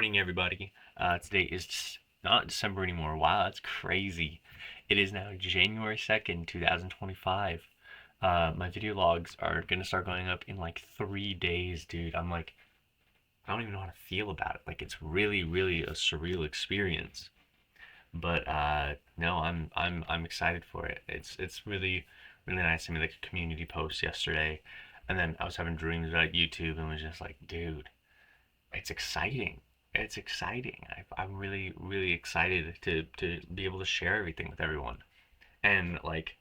morning, everybody. Today is not December anymore. Wow, that's crazy. It is now January 2nd, 2025. My video logs are gonna start going up in like 3 days, dude. I don't even know how to feel about it. Like, it's really, really a surreal experience. But no, I'm excited for it. It's really, really nice. I made like a community post yesterday, and then I was having dreams about YouTube and was just like, dude, it's exciting. It's exciting. I'm really, really excited to be able to share everything with everyone. And like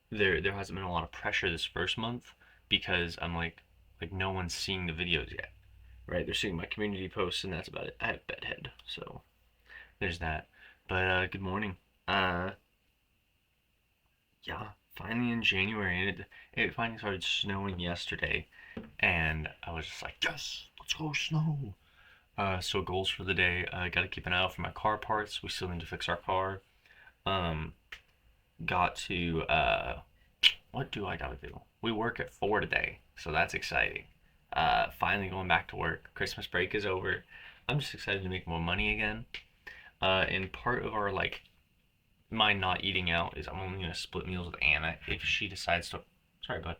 there hasn't been a lot of pressure this first month because I'm like no one's seeing the videos yet. Right? They're seeing my community posts and that's about it. I have bedhead, so there's that. But good morning. Uh yeah, finally in January and it finally started snowing yesterday and I was just like, yes, let's go snow. So goals for the day. I got to keep an eye out for my car parts. We still need to fix our car. Um, got to what do I gotta do? We work at 4 today, so that's exciting. Finally going back to work. Christmas break is over. I'm just excited to make more money again. And part of our my not eating out is I'm only gonna split meals with Anna if she decides to. Sorry, bud.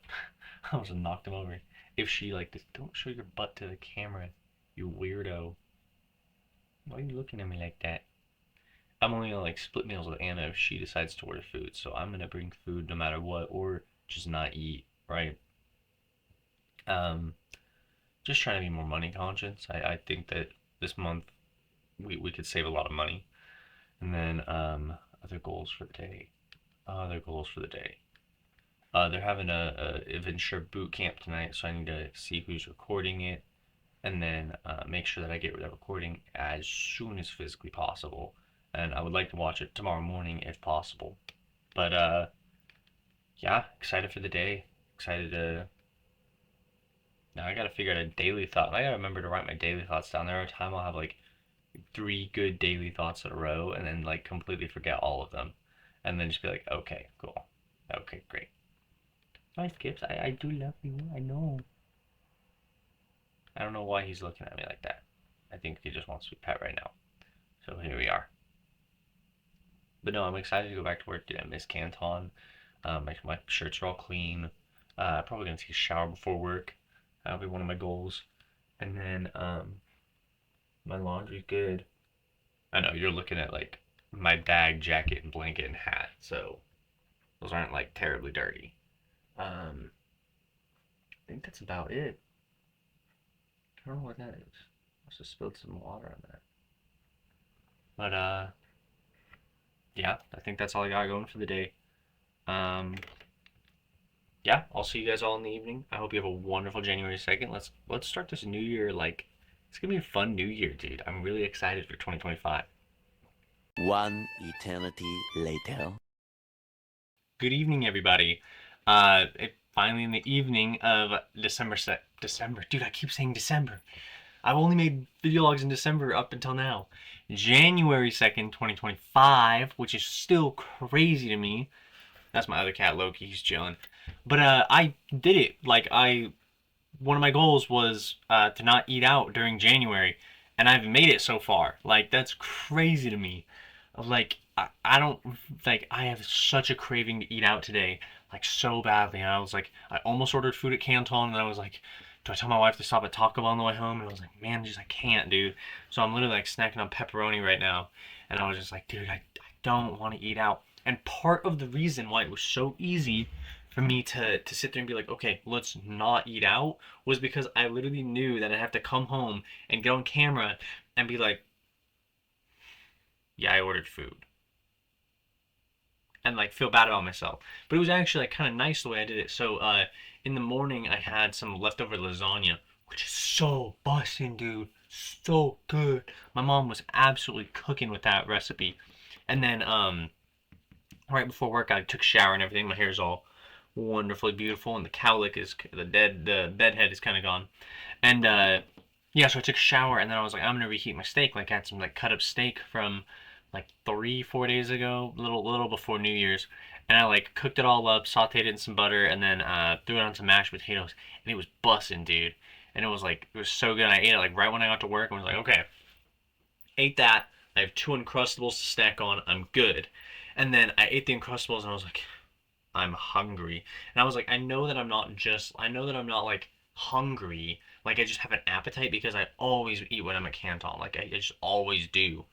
I almost knocked him over. If she don't show your butt to the camera, you weirdo. Why are you looking at me like that? I'm only gonna split meals with Anna if she decides to order food. So I'm gonna bring food no matter what, or just not eat, right? Um, just trying to be more money conscious. I think that this month we could save a lot of money. And then other goals for the day. Other goals for the day. They're having a Venture boot camp tonight, so I need to see who's recording it, and then make sure that I get that recording as soon as physically possible. And I would like to watch it tomorrow morning if possible. But yeah, excited for the day. Excited to. Now I gotta figure out a daily thought. I gotta remember to write my daily thoughts down. There are times I'll have like 3 good daily thoughts in a row, and then completely forget all of them, and then just be like, okay, cool, okay, great. Nice Skips. I do love you. I know. I don't know why he's looking at me like that. I think he just wants to be pet right now. So here we are. But no, I'm excited to go back to work. Dude, I miss Canton. My shirts are all clean. Probably gonna take a shower before work. That'll be one of my goals. And then my laundry's good. I know you're looking at my bag, jacket, and blanket and hat, so those aren't terribly dirty. I think that's about it. I don't know what that is. I must have spilled some water on that. But yeah, I think that's all I got going for the day. Um, yeah, I'll see you guys all in the evening. I hope you have a wonderful January 2nd. Let's start this new year it's gonna be a fun new year, dude. I'm really excited for 2025. One eternity later. Good evening, everybody. Finally in the evening of December. Dude, I keep saying December. I've only made video logs in December up until now. January 2nd, 2025, which is still crazy to me. That's my other cat, Loki. He's chilling. But I did it. One of my goals was to not eat out during January, and I've made it so far. That's crazy to me. I don't I have such a craving to eat out today, so badly. And I almost ordered food at Canton, and I was like, do I tell my wife to stop at Taco Bell on the way home? And I was like, man, I can't, dude. So I'm literally snacking on pepperoni right now, and I was just like, dude, I don't want to eat out. And part of the reason why it was so easy for me to sit there and be like, okay, let's not eat out, was because I literally knew that I'd have to come home and get on camera and be like, yeah, I ordered food. And feel bad about myself. But it was actually kind of nice the way I did it. So in the morning I had some leftover lasagna, which is so bussin', dude. So good. My mom was absolutely cooking with that recipe. And then right before work I took a shower and everything. My hair's all wonderfully beautiful, and the cowlick is the bed head is kind of gone. And yeah, so I took a shower, and then I was like, I'm gonna reheat my steak. I had some cut up steak from 3, 4 days ago, little before New Year's, and I cooked it all up, sauteed it in some butter, and then threw it on some mashed potatoes, and it was bussin', dude. And it was so good. I ate it right when I got to work, and was like, okay, Ate that. I have 2 Uncrustables to snack on. I'm good. And then I ate the Uncrustables and I was like, I'm hungry. And I was like, I know that I'm not like hungry. Like I just have an appetite because I always eat when I'm at Canton. Like I just always do.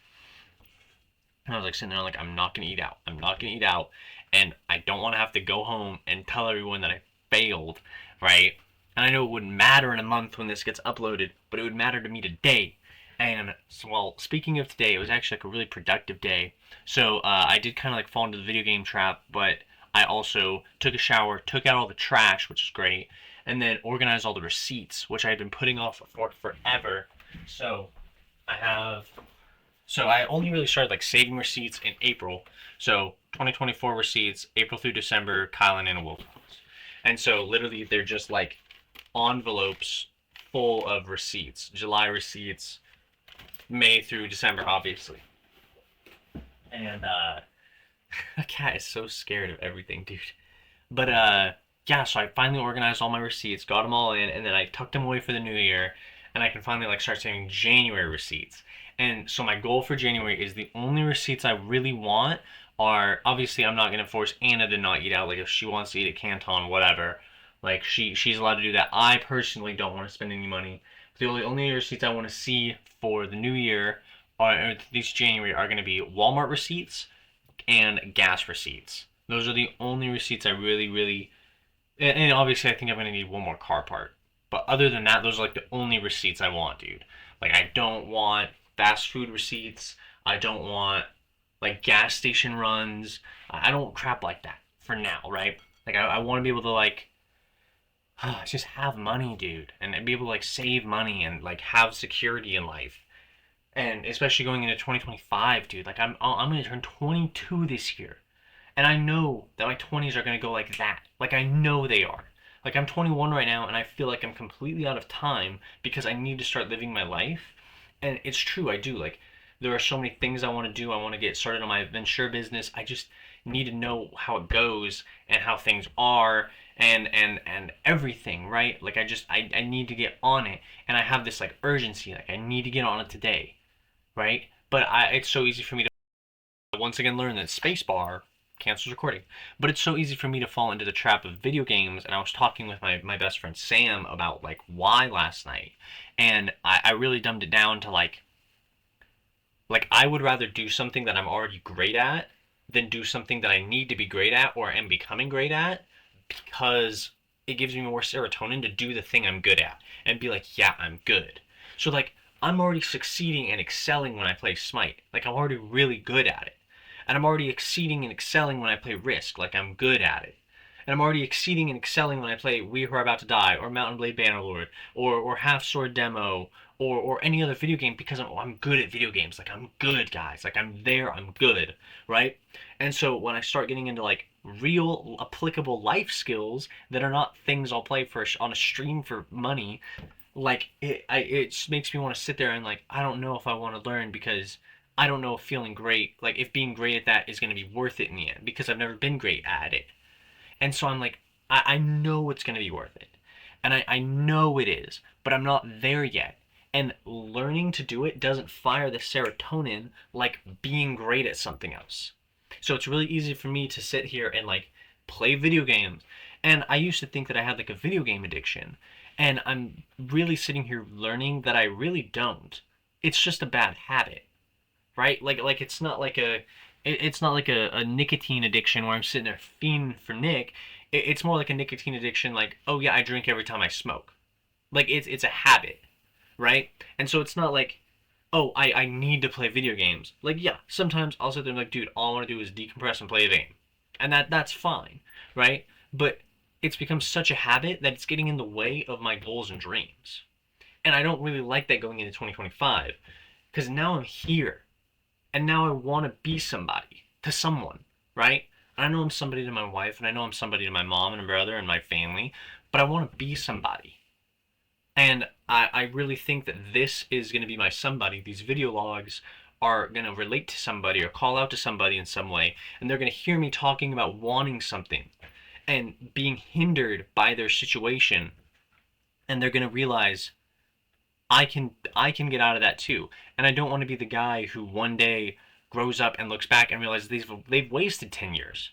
And I was like sitting there like, I'm not gonna eat out. I'm not gonna eat out. And I don't want to have to go home and tell everyone that I failed, right? And I know it wouldn't matter in a month when this gets uploaded, but it would matter to me today. And so, well, speaking of today, it was actually like a really productive day. So I did kind of like fall into the video game trap, but I also took a shower, took out all the trash, which is great, and then organized all the receipts, which I had been putting off for forever. So I have so I only really started like saving receipts in April. So 2024 receipts, April through December, Kylan and Wolf. And so literally they're just like envelopes full of receipts. July receipts, May through December, obviously. And the cat is so scared of everything, dude. But yeah, so I finally organized all my receipts, got them all in, and then I tucked them away for the new year, and I can finally like start saving January receipts. And so my goal for January is the only receipts I really want are obviously I'm not gonna force Anna to not eat out. Like if she wants to eat at Canton, whatever, like she's allowed to do that. I personally don't want to spend any money. The only receipts I want to see for the new year are or this January are gonna be Walmart receipts and gas receipts. Those are the only receipts I really and obviously I think I'm gonna need one more car part. But other than that, those are like the only receipts I want, dude. Like I don't want fast food receipts. I don't want like gas station runs. I don't crap like that for now, right? Like I want to be able to like just have money, dude, and be able to like save money and like have security in life. And especially going into 2025, dude. Like I'm gonna turn 22 this year. And I know that my 20s are going to go like that. Like, I know they are. Like, I'm 21 right now, and I feel like I'm completely out of time because I need to start living my life. And it's true, I do. Like, there are so many things I want to do. I want to get started on my venture business. I just need to know how it goes and how things are and everything, right? Like, I need to get on it. And I have this, like, urgency. Like, I need to get on it today, right? But it's so easy for me to once again learn that spacebar cancels recording. But it's so easy for me to fall into the trap of video games. And I was talking with my best friend Sam about like why last night. And I really dumbed it down to like I would rather do something that I'm already great at than do something that I need to be great at or am becoming great at because it gives me more serotonin to do the thing I'm good at and be like, yeah, I'm good. So like I'm already succeeding and excelling when I play Smite. Like I'm already really good at it. And I'm already exceeding and excelling when I play Risk, like I'm good at it. And I'm already exceeding and excelling when I play We Who Are About to Die, or Mountain Blade Bannerlord, or Half Sword Demo, or any other video game because I'm good at video games. Like I'm good, guys. Like I'm there, I'm good, right? And so when I start getting into like real applicable life skills that are not things I'll play for on a stream for money, like it just makes me want to sit there and like I don't know if I want to learn because I don't know if feeling great, like if being great at that is going to be worth it in the end because I've never been great at it. And so I'm like, I know it's going to be worth it. And I know it is, but I'm not there yet. And learning to do it doesn't fire the serotonin like being great at something else. So it's really easy for me to sit here and like play video games. And I used to think that I had like a video game addiction. And I'm really sitting here learning that I really don't. It's just a bad habit, right? Like it's not like a nicotine addiction where I'm sitting there fiending for Nick. It's more like a nicotine addiction, like oh yeah, I drink every time I smoke. Like it's a habit, right? And so it's not like oh I need to play video games. Like yeah, sometimes I'll sit there and be like dude, all I want to do is decompress and play a game, and that's fine, right? But it's become such a habit that it's getting in the way of my goals and dreams, and I don't really like that going into 2025 because now I'm here and now I want to be somebody to someone, right? I know I'm somebody to my wife, and I know I'm somebody to my mom and brother and my family, but I want to be somebody. And I really think that this is going to be my somebody. These video logs are going to relate to somebody or call out to somebody in some way, and they're going to hear me talking about wanting something and being hindered by their situation, and they're going to realize I can get out of that too. And I don't want to be the guy who one day grows up and looks back and realizes they've wasted 10 years,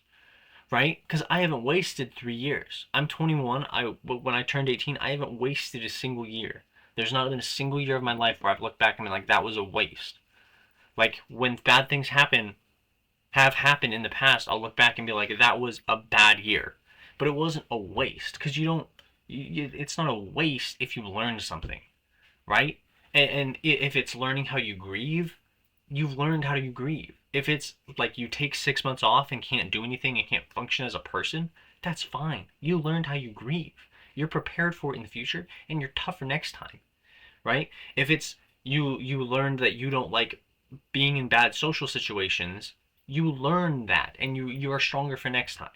right? Because I haven't wasted 3 years. I'm 21. When I turned 18, I haven't wasted a single year. There's not been a single year of my life where I've looked back and been like, that was a waste. Like when bad things have happened in the past, I'll look back and be like, that was a bad year. But it wasn't a waste because it's not a waste if you learn something, right? And if it's learning how you grieve, you've learned how you grieve. If it's like you take 6 months off and can't do anything and can't function as a person, that's fine. You learned how you grieve. You're prepared for it in the future and you're tougher next time, right? If it's you learned that you don't like being in bad social situations, you learn that and you are stronger for next time,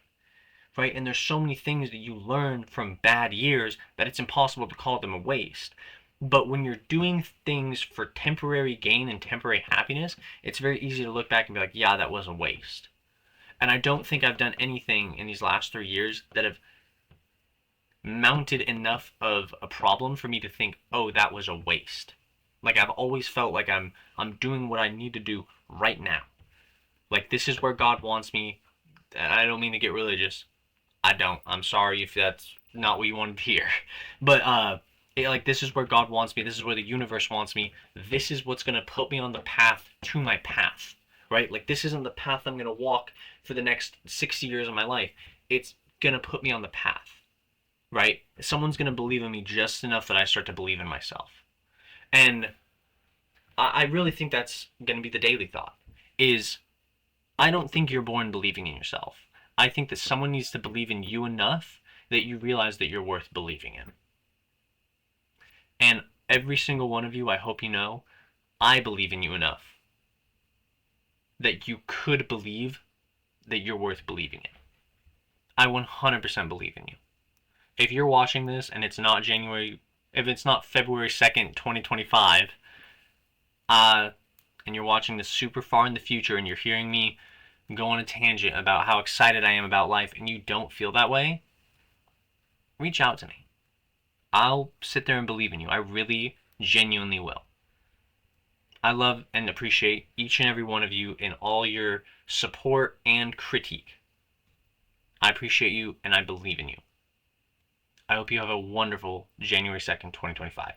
right? And there's so many things that you learn from bad years that it's impossible to call them a waste. But when you're doing things for temporary gain and temporary happiness, it's very easy to look back and be like, yeah, that was a waste. And I don't think I've done anything in these last 3 years that have mounted enough of a problem for me to think, oh, that was a waste. Like I've always felt like I'm doing what I need to do right now. Like this is where God wants me. And I don't mean to get religious. I don't. I'm sorry if that's not what you wanted to hear. But like this is where God wants me. This is where the universe wants me. This is what's gonna put me on the path to my path, right? Like this isn't the path I'm gonna walk for the next 60 years of my life. It's gonna put me on the path, right? Someone's gonna believe in me just enough that I start to believe in myself. And I really think that's gonna be the daily thought. Is I don't think you're born believing in yourself. I think that someone needs to believe in you enough that you realize that you're worth believing in. And every single one of you, I hope you know, I believe in you enough that you could believe that you're worth believing in. I 100% believe in you. If you're watching this and if it's not February 2nd, 2025, and you're watching this super far in the future and you're hearing me go on a tangent about how excited I am about life and you don't feel that way, reach out to me. I'll sit there and believe in you. I really, genuinely will. I love and appreciate each and every one of you in all your support and critique. I appreciate you and I believe in you. I hope you have a wonderful January 2nd, 2025.